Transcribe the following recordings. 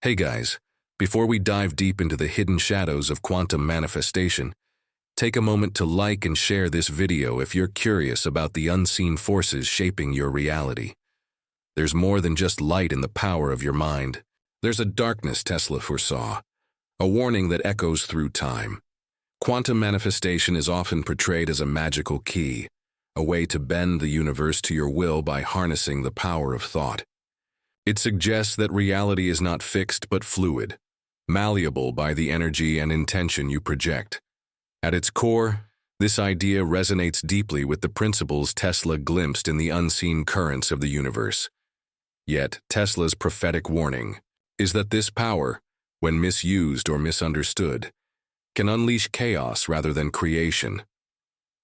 Hey guys, before we dive deep into the hidden shadows of quantum manifestation, take a moment to like and share this video if you're curious about the unseen forces shaping your reality. There's more than just light in the power of your mind. There's a darkness Tesla foresaw, a warning that echoes through time. Quantum manifestation is often portrayed as a magical key, a way to bend the universe to your will by harnessing the power of thought. It suggests that reality is not fixed but fluid, malleable by the energy and intention you project. At its core, this idea resonates deeply with the principles Tesla glimpsed in the unseen currents of the universe. Yet, Tesla's prophetic warning is that this power, when misused or misunderstood, can unleash chaos rather than creation.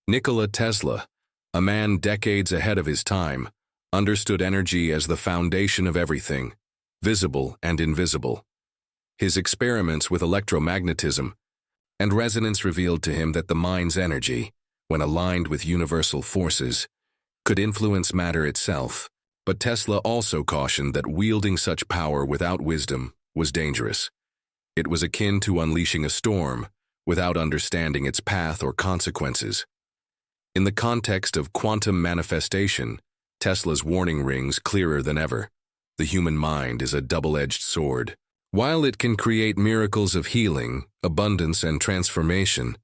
Nikola Tesla, a man decades ahead of his time, understood energy as the foundation of everything, visible and invisible. His experiments with electromagnetism and resonance revealed to him that the mind's energy, when aligned with universal forces, could influence matter itself. But Tesla also cautioned that wielding such power without wisdom was dangerous. It was akin to unleashing a storm without understanding its path or consequences. In the context of quantum manifestation, Tesla's warning rings clearer than ever. The human mind is a double-edged sword. While it can create miracles of healing, abundance, and transformation,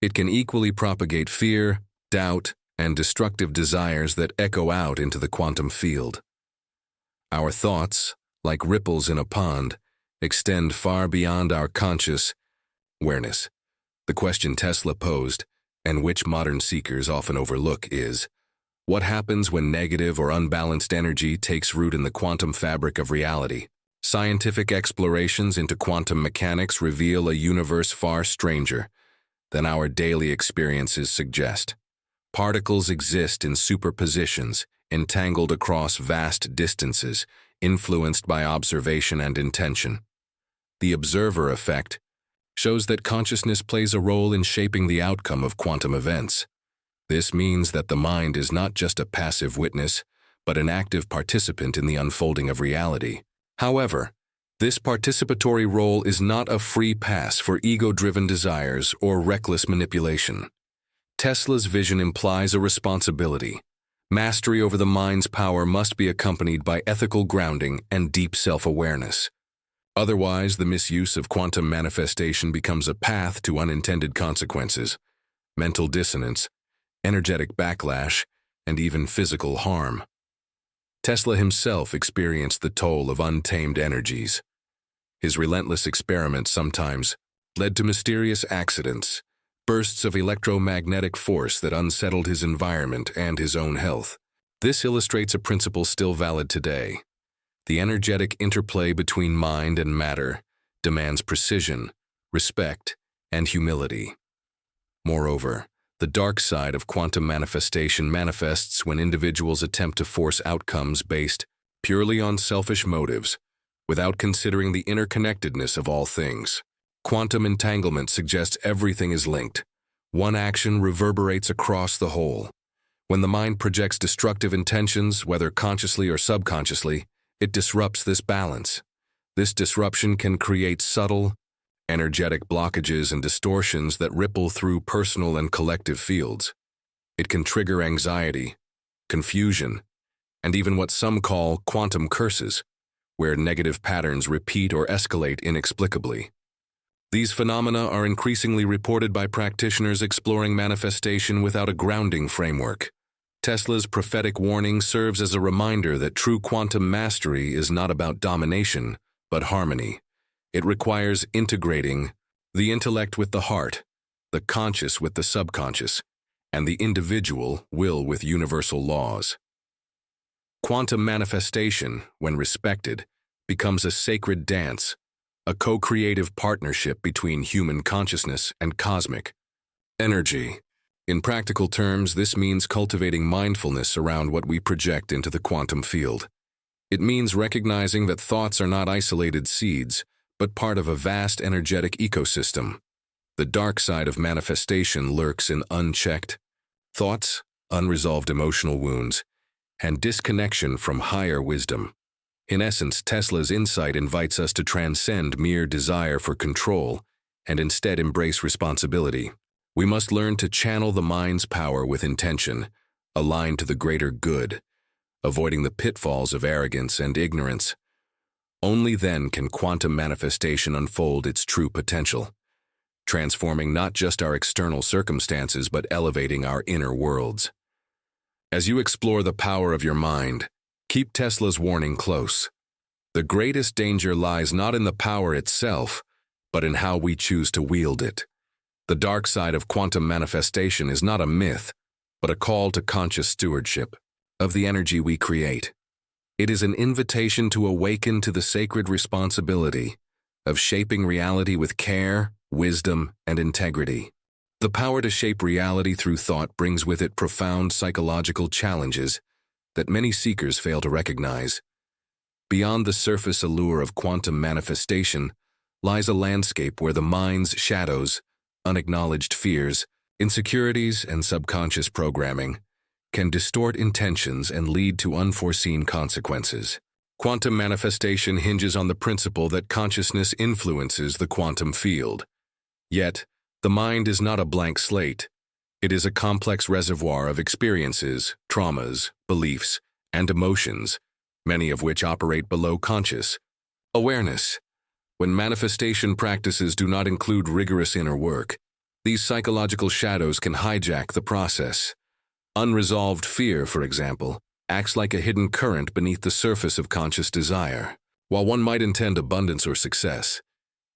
it can equally propagate fear, doubt, and destructive desires that echo out into the quantum field. Our thoughts, like ripples in a pond, extend far beyond our conscious awareness. The question Tesla posed, and which modern seekers often overlook, is: what happens when negative or unbalanced energy takes root in the quantum fabric of reality? Scientific explorations into quantum mechanics reveal a universe far stranger than our daily experiences suggest. Particles exist in superpositions, entangled across vast distances, influenced by observation and intention. The observer effect shows that consciousness plays a role in shaping the outcome of quantum events. This means that the mind is not just a passive witness, but an active participant in the unfolding of reality. However, this participatory role is not a free pass for ego-driven desires or reckless manipulation. Tesla's vision implies a responsibility. Mastery over the mind's power must be accompanied by ethical grounding and deep self-awareness. Otherwise, the misuse of quantum manifestation becomes a path to unintended consequences, mental dissonance, energetic backlash, and even physical harm. Tesla himself experienced the toll of untamed energies. His relentless experiments sometimes led to mysterious accidents, bursts of electromagnetic force that unsettled his environment and his own health. This illustrates a principle still valid today. The energetic interplay between mind and matter demands precision, respect, and humility. Moreover, the dark side of quantum manifestation manifests when individuals attempt to force outcomes based purely on selfish motives, without considering the interconnectedness of all things. Quantum entanglement suggests everything is linked. One action reverberates across the whole. When the mind projects destructive intentions, whether consciously or subconsciously, it disrupts this balance. This disruption can create subtle, energetic blockages and distortions that ripple through personal and collective fields. It can trigger anxiety, confusion, and even what some call quantum curses, where negative patterns repeat or escalate inexplicably. These phenomena are increasingly reported by practitioners exploring manifestation without a grounding framework. Tesla's prophetic warning serves as a reminder that true quantum mastery is not about domination, but harmony. It requires integrating the intellect with the heart, the conscious with the subconscious, and the individual will with universal laws. Quantum manifestation, when respected, becomes a sacred dance, a co-creative partnership between human consciousness and cosmic energy. In practical terms, this means cultivating mindfulness around what we project into the quantum field. It means recognizing that thoughts are not isolated seeds, but part of a vast energetic ecosystem. The dark side of manifestation lurks in unchecked thoughts, unresolved emotional wounds, and disconnection from higher wisdom. In essence, Tesla's insight invites us to transcend mere desire for control and instead embrace responsibility. We must learn to channel the mind's power with intention, aligned to the greater good, avoiding the pitfalls of arrogance and ignorance. Only then can quantum manifestation unfold its true potential, transforming not just our external circumstances but elevating our inner worlds. As you explore the power of your mind, keep Tesla's warning close. The greatest danger lies not in the power itself, but in how we choose to wield it. The dark side of quantum manifestation is not a myth, but a call to conscious stewardship of the energy we create. It is an invitation to awaken to the sacred responsibility of shaping reality with care, wisdom, and integrity. The power to shape reality through thought brings with it profound psychological challenges that many seekers fail to recognize. Beyond the surface allure of quantum manifestation lies a landscape where the mind's shadows, unacknowledged fears, insecurities, and subconscious programming can distort intentions and lead to unforeseen consequences. Quantum manifestation hinges on the principle that consciousness influences the quantum field. Yet, the mind is not a blank slate. It is a complex reservoir of experiences, traumas, beliefs, and emotions, many of which operate below conscious awareness. When manifestation practices do not include rigorous inner work, these psychological shadows can hijack the process. Unresolved fear, for example, acts like a hidden current beneath the surface of conscious desire. While one might intend abundance or success,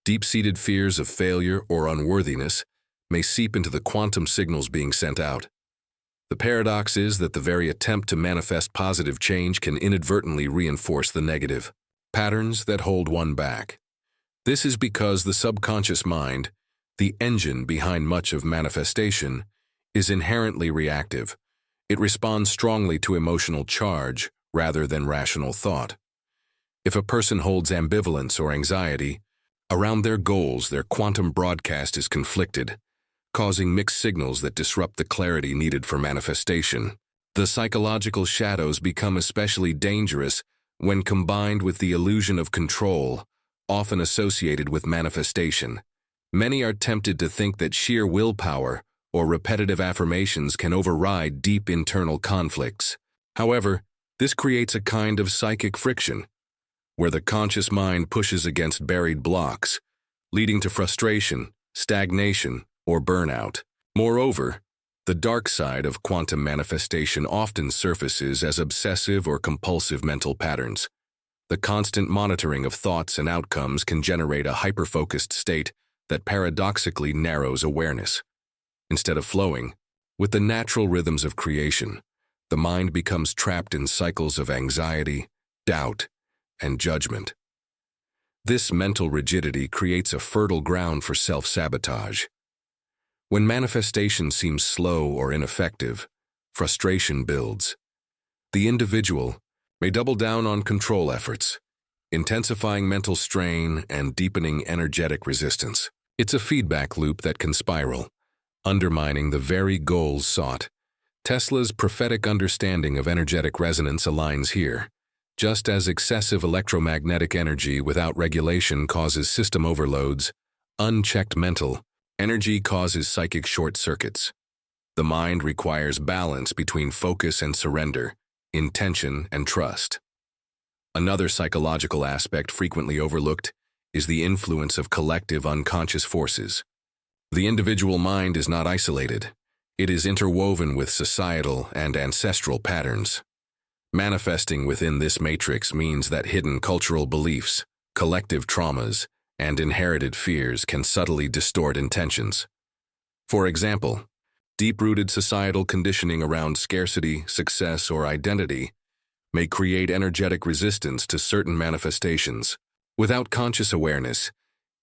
deep-seated fears of failure or unworthiness may seep into the quantum signals being sent out. The paradox is that the very attempt to manifest positive change can inadvertently reinforce the negative patterns that hold one back. This is because the subconscious mind, the engine behind much of manifestation, is inherently reactive. It responds strongly to emotional charge rather than rational thought. If a person holds ambivalence or anxiety around their goals, their quantum broadcast is conflicted, causing mixed signals that disrupt the clarity needed for manifestation. The psychological shadows become especially dangerous when combined with the illusion of control, often associated with manifestation. Many are tempted to think that sheer willpower or repetitive affirmations can override deep internal conflicts. However, this creates a kind of psychic friction, where the conscious mind pushes against buried blocks, leading to frustration, stagnation, or burnout. Moreover, the dark side of quantum manifestation often surfaces as obsessive or compulsive mental patterns. The constant monitoring of thoughts and outcomes can generate a hyper-focused state that paradoxically narrows awareness. Instead of flowing with the natural rhythms of creation, the mind becomes trapped in cycles of anxiety, doubt, and judgment. This mental rigidity creates a fertile ground for self-sabotage. When manifestation seems slow or ineffective, frustration builds. The individual may double down on control efforts, intensifying mental strain and deepening energetic resistance. It's a feedback loop that can spiral, undermining the very goals sought. Tesla's prophetic understanding of energetic resonance aligns here. Just as excessive electromagnetic energy without regulation causes system overloads, unchecked mental energy causes psychic short circuits. The mind requires balance between focus and surrender, intention and trust. Another psychological aspect frequently overlooked is the influence of collective unconscious forces. The individual mind is not isolated. It is interwoven with societal and ancestral patterns. Manifesting within this matrix means that hidden cultural beliefs, collective traumas, and inherited fears can subtly distort intentions. For example, deep-rooted societal conditioning around scarcity, success, or identity may create energetic resistance to certain manifestations. Without conscious awareness,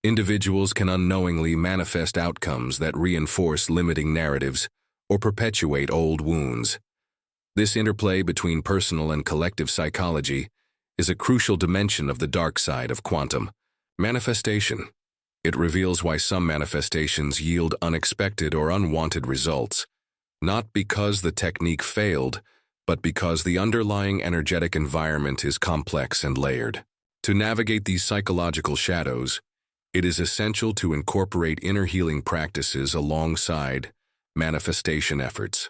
individuals can unknowingly manifest outcomes that reinforce limiting narratives or perpetuate old wounds. This interplay between personal and collective psychology is a crucial dimension of the dark side of quantum manifestation. It reveals why some manifestations yield unexpected or unwanted results, not because the technique failed, but because the underlying energetic environment is complex and layered. To navigate these psychological shadows, it is essential to incorporate inner healing practices alongside manifestation efforts.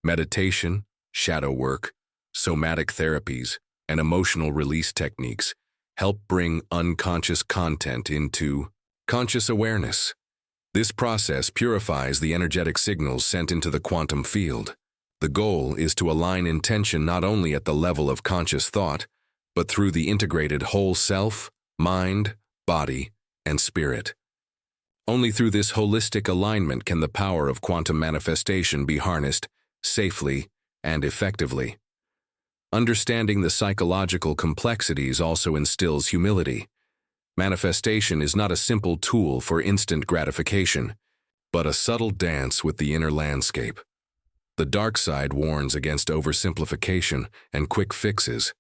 Meditation, shadow work, somatic therapies, and emotional release techniques help bring unconscious content into conscious awareness. This process purifies the energetic signals sent into the quantum field. The goal is to align intention not only at the level of conscious thought, but through the integrated whole self, mind, body, and spirit. Only through this holistic alignment can the power of quantum manifestation be harnessed safely and effectively. Understanding the psychological complexities also instills humility. Manifestation is not a simple tool for instant gratification, but a subtle dance with the inner landscape. The dark side warns against oversimplification and quick fixes.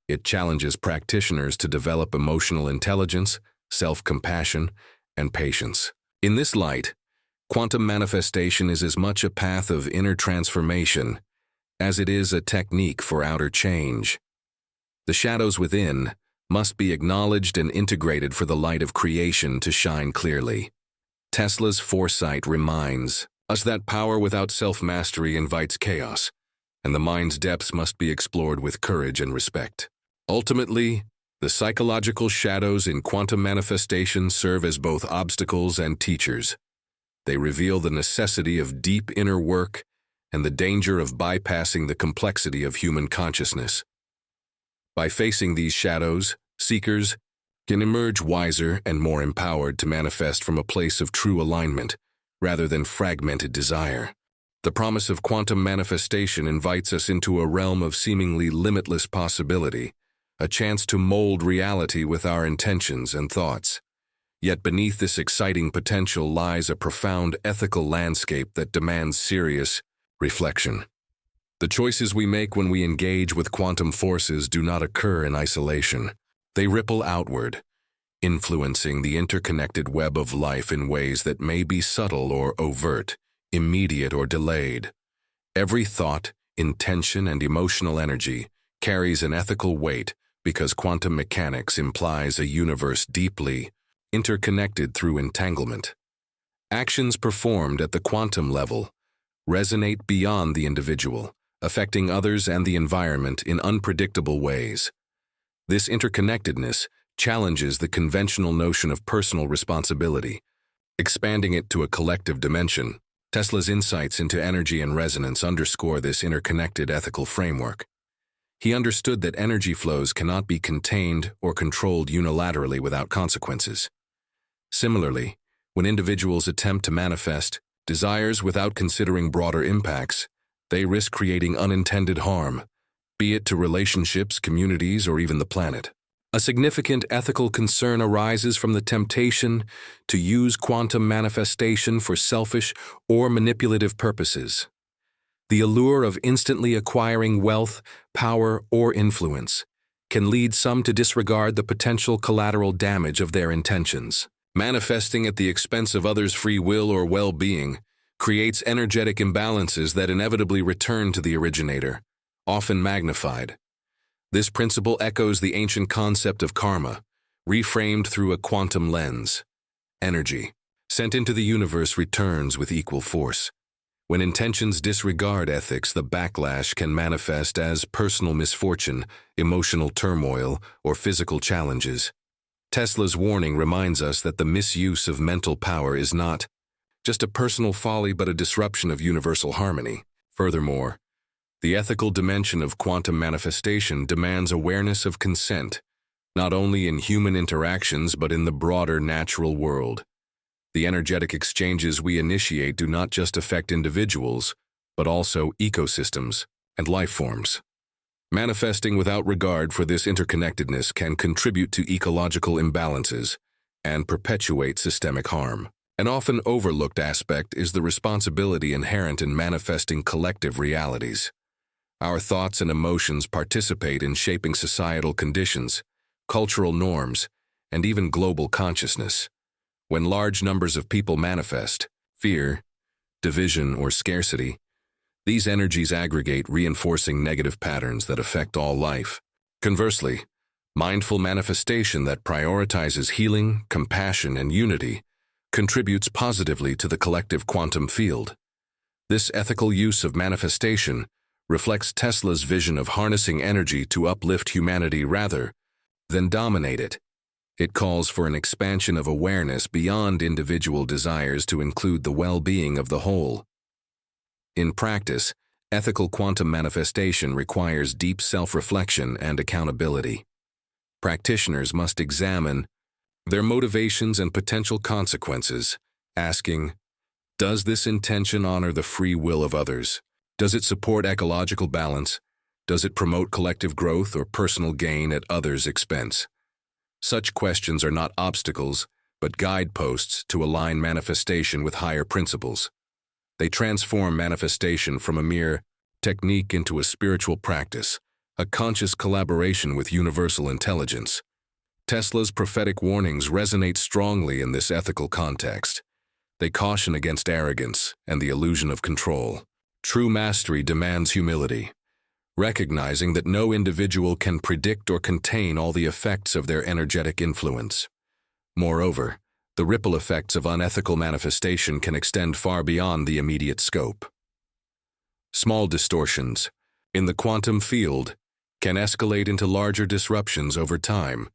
It challenges practitioners to develop emotional intelligence, self-compassion, and patience. In this light, quantum manifestation is as much a path of inner transformation as it is a technique for outer change. The shadows within must be acknowledged and integrated for the light of creation to shine clearly. Tesla's foresight reminds us that power without self-mastery invites chaos, and the mind's depths must be explored with courage and respect. Ultimately, the psychological shadows in quantum manifestation serve as both obstacles and teachers. They reveal the necessity of deep inner work and the danger of bypassing the complexity of human consciousness. By facing these shadows, seekers can emerge wiser and more empowered to manifest from a place of true alignment, rather than fragmented desire. The promise of quantum manifestation invites us into a realm of seemingly limitless possibility, a chance to mold reality with our intentions and thoughts. Yet beneath this exciting potential lies a profound ethical landscape that demands serious reflection. The choices we make when we engage with quantum forces do not occur in isolation. They ripple outward, influencing the interconnected web of life in ways that may be subtle or overt, immediate or delayed. Every thought, intention, and emotional energy carries an ethical weight because quantum mechanics implies a universe deeply interconnected through entanglement. Actions performed at the quantum level resonate beyond the individual, affecting others and the environment in unpredictable ways. This interconnectedness challenges the conventional notion of personal responsibility, expanding it to a collective dimension. Tesla's insights into energy and resonance underscore this interconnected ethical framework. He understood that energy flows cannot be contained or controlled unilaterally without consequences. Similarly, when individuals attempt to manifest desires without considering broader impacts, they risk creating unintended harm, be it to relationships, communities, or even the planet. A significant ethical concern arises from the temptation to use quantum manifestation for selfish or manipulative purposes. The allure of instantly acquiring wealth, power, or influence can lead some to disregard the potential collateral damage of their intentions. Manifesting at the expense of others' free will or well-being creates energetic imbalances that inevitably return to the originator, often magnified. This principle echoes the ancient concept of karma, reframed through a quantum lens. Energy, sent into the universe, returns with equal force. When intentions disregard ethics, the backlash can manifest as personal misfortune, emotional turmoil, or physical challenges. Tesla's warning reminds us that the misuse of mental power is not just a personal folly but a disruption of universal harmony. Furthermore, the ethical dimension of quantum manifestation demands awareness of consent, not only in human interactions but in the broader natural world. The energetic exchanges we initiate do not just affect individuals, but also ecosystems and life forms. Manifesting without regard for this interconnectedness can contribute to ecological imbalances and perpetuate systemic harm. An often overlooked aspect is the responsibility inherent in manifesting collective realities. Our thoughts and emotions participate in shaping societal conditions, cultural norms, and even global consciousness. When large numbers of people manifest fear, division, or scarcity, These energies aggregate, reinforcing negative patterns that affect all life. Conversely, mindful manifestation that prioritizes healing, compassion, and unity contributes positively to the collective quantum field. This ethical use of manifestation reflects Tesla's vision of harnessing energy to uplift humanity rather than dominate it. It calls for an expansion of awareness beyond individual desires to include the well-being of the whole. In practice, ethical quantum manifestation requires deep self-reflection and accountability. Practitioners must examine their motivations and potential consequences, asking, does this intention honor the free will of others? Does it support ecological balance? Does it promote collective growth or personal gain at others' expense? Such questions are not obstacles, but guideposts to align manifestation with higher principles. They transform manifestation from a mere technique into a spiritual practice, a conscious collaboration with universal intelligence. Tesla's prophetic warnings resonate strongly in this ethical context. They caution against arrogance and the illusion of control. True mastery demands humility, recognizing that no individual can predict or contain all the effects of their energetic influence. Moreover, the ripple effects of unethical manifestation can extend far beyond the immediate scope. Small distortions in the quantum field can escalate into larger disruptions over time,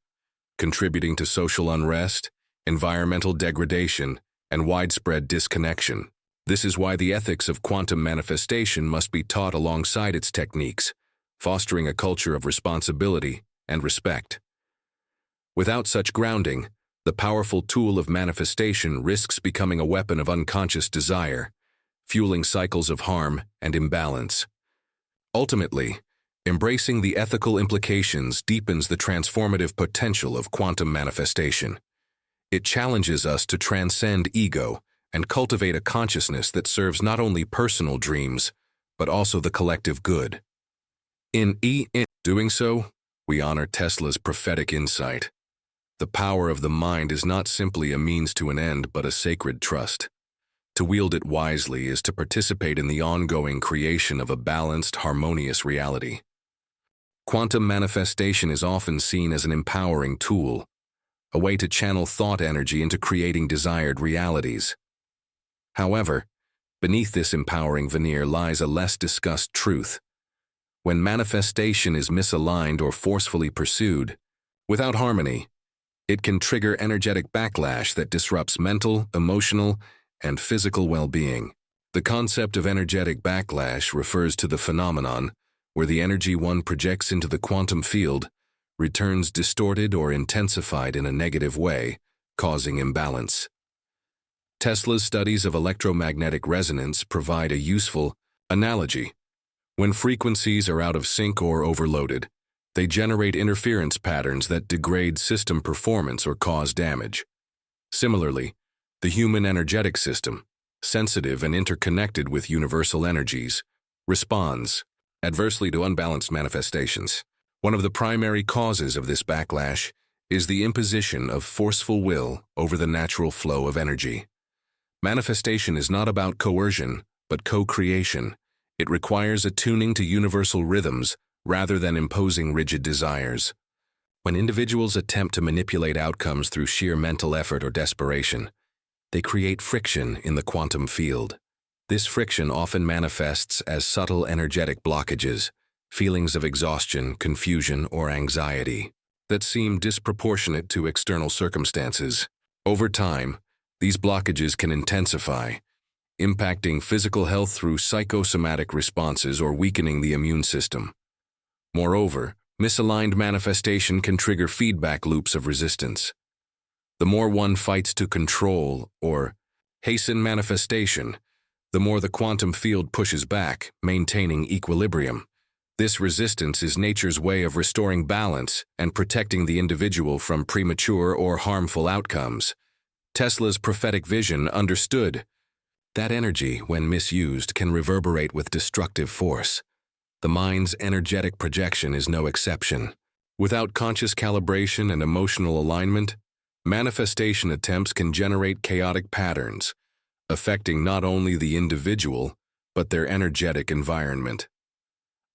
contributing to social unrest, environmental degradation, and widespread disconnection. This is why the ethics of quantum manifestation must be taught alongside its techniques, fostering a culture of responsibility and respect. Without such grounding, the powerful tool of manifestation risks becoming a weapon of unconscious desire, fueling cycles of harm and imbalance. Ultimately, embracing the ethical implications deepens the transformative potential of quantum manifestation. It challenges us to transcend ego and cultivate a consciousness that serves not only personal dreams, but also the collective good. In doing so, we honor Tesla's prophetic insight. The power of the mind is not simply a means to an end, but a sacred trust. To wield it wisely is to participate in the ongoing creation of a balanced, harmonious reality. Quantum manifestation is often seen as an empowering tool, a way to channel thought energy into creating desired realities. However, beneath this empowering veneer lies a less discussed truth. When manifestation is misaligned or forcefully pursued, without harmony, it can trigger energetic backlash that disrupts mental, emotional, and physical well-being. The concept of energetic backlash refers to the phenomenon where the energy one projects into the quantum field returns distorted or intensified in a negative way, causing imbalance. Tesla's studies of electromagnetic resonance provide a useful analogy. When frequencies are out of sync or overloaded, they generate interference patterns that degrade system performance or cause damage. Similarly, the human energetic system, sensitive and interconnected with universal energies, responds adversely to unbalanced manifestations. One of the primary causes of this backlash is the imposition of forceful will over the natural flow of energy. Manifestation is not about coercion, but co-creation. It requires attuning to universal rhythms rather than imposing rigid desires. When individuals attempt to manipulate outcomes through sheer mental effort or desperation, they create friction in the quantum field. This friction often manifests as subtle energetic blockages, feelings of exhaustion, confusion, or anxiety that seem disproportionate to external circumstances. Over time, these blockages can intensify, impacting physical health through psychosomatic responses or weakening the immune system. Moreover, misaligned manifestation can trigger feedback loops of resistance. The more one fights to control or hasten manifestation, the more the quantum field pushes back, maintaining equilibrium. This resistance is nature's way of restoring balance and protecting the individual from premature or harmful outcomes. Tesla's prophetic vision understood that energy, when misused, can reverberate with destructive force. The mind's energetic projection is no exception. Without conscious calibration and emotional alignment, manifestation attempts can generate chaotic patterns, affecting not only the individual, but their energetic environment.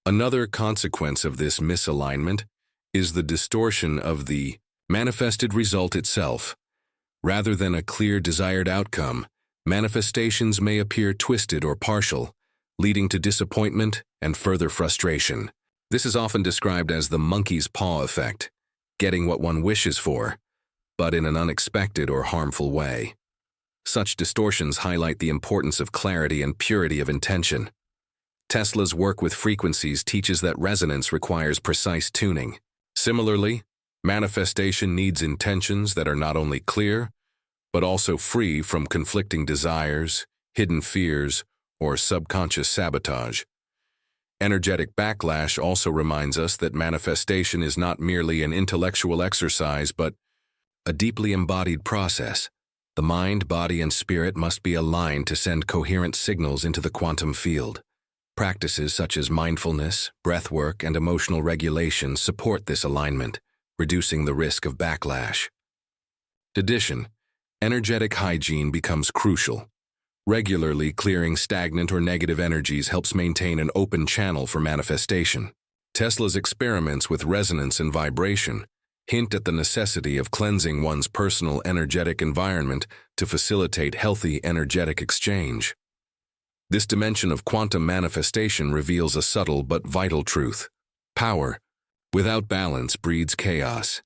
Another consequence of this misalignment is the distortion of the manifested result itself. Rather than a clear desired outcome, manifestations may appear twisted or partial, leading to disappointment and further frustration. This is often described as the monkey's paw effect, getting what one wishes for, but in an unexpected or harmful way. Such distortions highlight the importance of clarity and purity of intention. Tesla's work with frequencies teaches that resonance requires precise tuning. Similarly, manifestation needs intentions that are not only clear, but also free from conflicting desires, hidden fears, or subconscious sabotage. Energetic backlash also reminds us that manifestation is not merely an intellectual exercise, but a deeply embodied process. The mind, body, and spirit must be aligned to send coherent signals into the quantum field. Practices such as mindfulness, breathwork, and emotional regulation support this alignment, reducing the risk of backlash. In addition, energetic hygiene becomes crucial. Regularly clearing stagnant or negative energies helps maintain an open channel for manifestation. Tesla's experiments with resonance and vibration hint at the necessity of cleansing one's personal energetic environment to facilitate healthy energetic exchange. This dimension of quantum manifestation reveals a subtle but vital truth. Power, without balance, breeds chaos.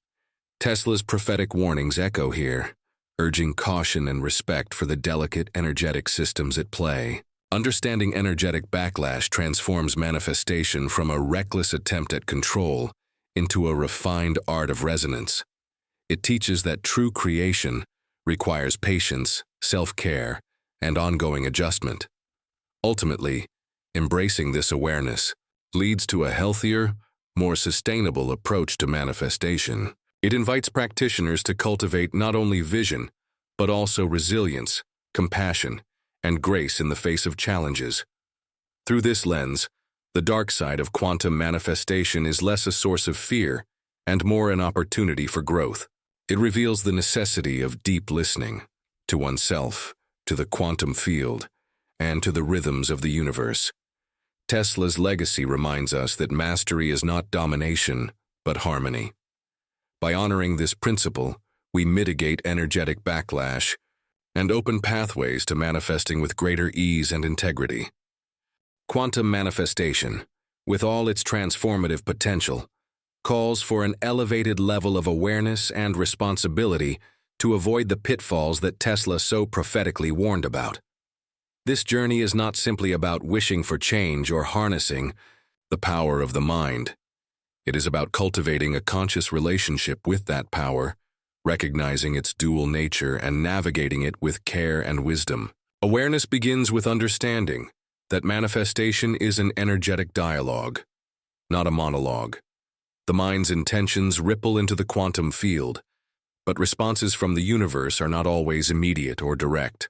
Tesla's prophetic warnings echo here, urging caution and respect for the delicate energetic systems at play. Understanding energetic backlash transforms manifestation from a reckless attempt at control into a refined art of resonance. It teaches that true creation requires patience, self-care, and ongoing adjustment. Ultimately, embracing this awareness leads to a healthier, more sustainable approach to manifestation. It invites practitioners to cultivate not only vision, but also resilience, compassion, and grace in the face of challenges. Through this lens, the dark side of quantum manifestation is less a source of fear and more an opportunity for growth. It reveals the necessity of deep listening to oneself, to the quantum field, and to the rhythms of the universe. Tesla's legacy reminds us that mastery is not domination, but harmony. By honoring this principle, we mitigate energetic backlash and open pathways to manifesting with greater ease and integrity. Quantum manifestation, with all its transformative potential, calls for an elevated level of awareness and responsibility to avoid the pitfalls that Tesla so prophetically warned about. This journey is not simply about wishing for change or harnessing the power of the mind. It is about cultivating a conscious relationship with that power, recognizing its dual nature and navigating it with care and wisdom. Awareness begins with understanding that manifestation is an energetic dialogue, not a monologue. The mind's intentions ripple into the quantum field, but responses from the universe are not always immediate or direct.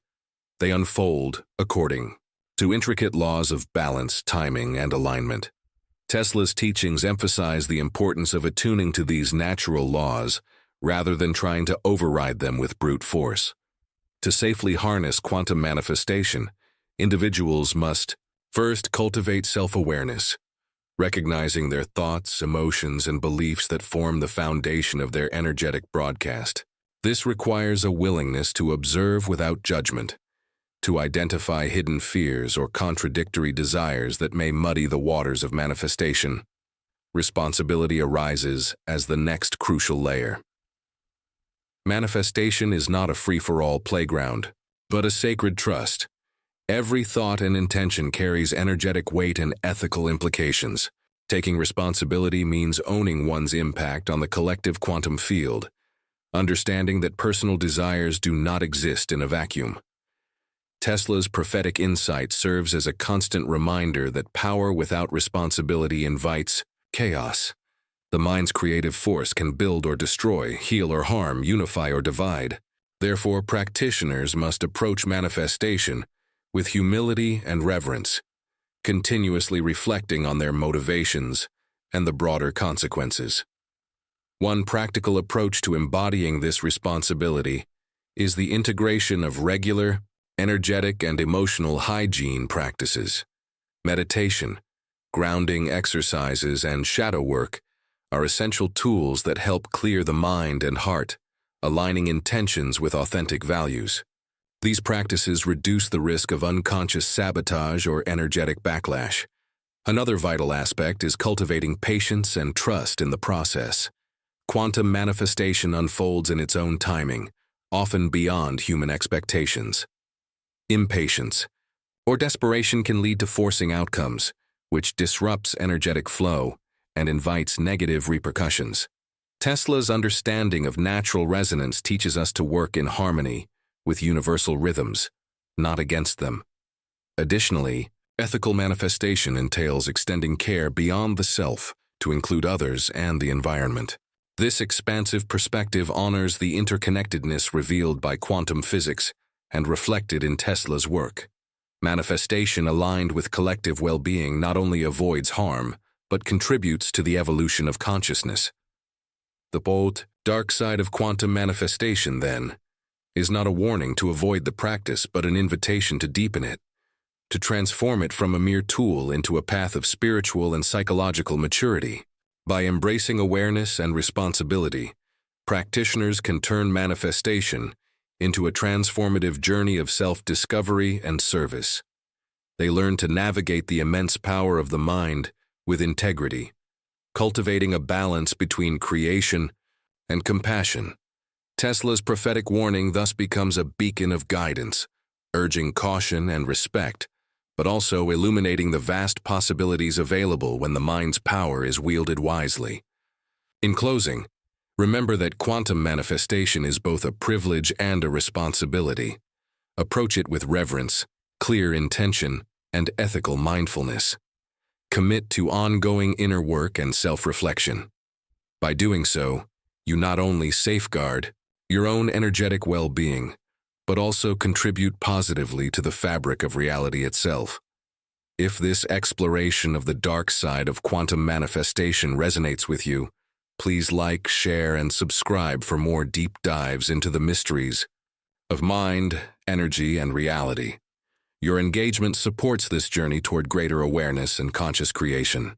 They unfold according to intricate laws of balance, timing, and alignment. Tesla's teachings emphasize the importance of attuning to these natural laws rather than trying to override them with brute force. To safely harness quantum manifestation, individuals must first cultivate self-awareness, recognizing their thoughts, emotions, and beliefs that form the foundation of their energetic broadcast. This requires a willingness to observe without judgment, to identify hidden fears or contradictory desires that may muddy the waters of manifestation. Responsibility arises as the next crucial layer. Manifestation is not a free-for-all playground, but a sacred trust. Every thought and intention carries energetic weight and ethical implications. Taking responsibility means owning one's impact on the collective quantum field, understanding that personal desires do not exist in a vacuum. Tesla's prophetic insight serves as a constant reminder that power without responsibility invites chaos. The mind's creative force can build or destroy, heal or harm, unify or divide. Therefore, practitioners must approach manifestation with humility and reverence, continuously reflecting on their motivations and the broader consequences. One practical approach to embodying this responsibility is the integration of regular, energetic, and emotional hygiene practices. Meditation, grounding exercises, and shadow work are essential tools that help clear the mind and heart, aligning intentions with authentic values. These practices reduce the risk of unconscious sabotage or energetic backlash. Another vital aspect is cultivating patience and trust in the process. Quantum manifestation unfolds in its own timing, often beyond human expectations. Impatience or desperation can lead to forcing outcomes, which disrupts energetic flow and invites negative repercussions. Tesla's understanding of natural resonance teaches us to work in harmony with universal rhythms, not against them. Additionally, ethical manifestation entails extending care beyond the self to include others and the environment. This expansive perspective honors the interconnectedness revealed by quantum physics and reflected in Tesla's work. Manifestation aligned with collective well-being not only avoids harm, but contributes to the evolution of consciousness. The bold, dark side of quantum manifestation, then, is not a warning to avoid the practice but an invitation to deepen it, to transform it from a mere tool into a path of spiritual and psychological maturity. By embracing awareness and responsibility, practitioners can turn manifestation into a transformative journey of self-discovery and service. They learn to navigate the immense power of the mind with integrity, cultivating a balance between creation and compassion. Tesla's prophetic warning thus becomes a beacon of guidance, urging caution and respect, but also illuminating the vast possibilities available when the mind's power is wielded wisely. In closing, remember that quantum manifestation is both a privilege and a responsibility. Approach it with reverence, clear intention, and ethical mindfulness. Commit to ongoing inner work and self-reflection. By doing so, you not only safeguard your own energetic well-being, but also contribute positively to the fabric of reality itself. If this exploration of the dark side of quantum manifestation resonates with you, please like, share, and subscribe for more deep dives into the mysteries of mind, energy, and reality. Your engagement supports this journey toward greater awareness and conscious creation.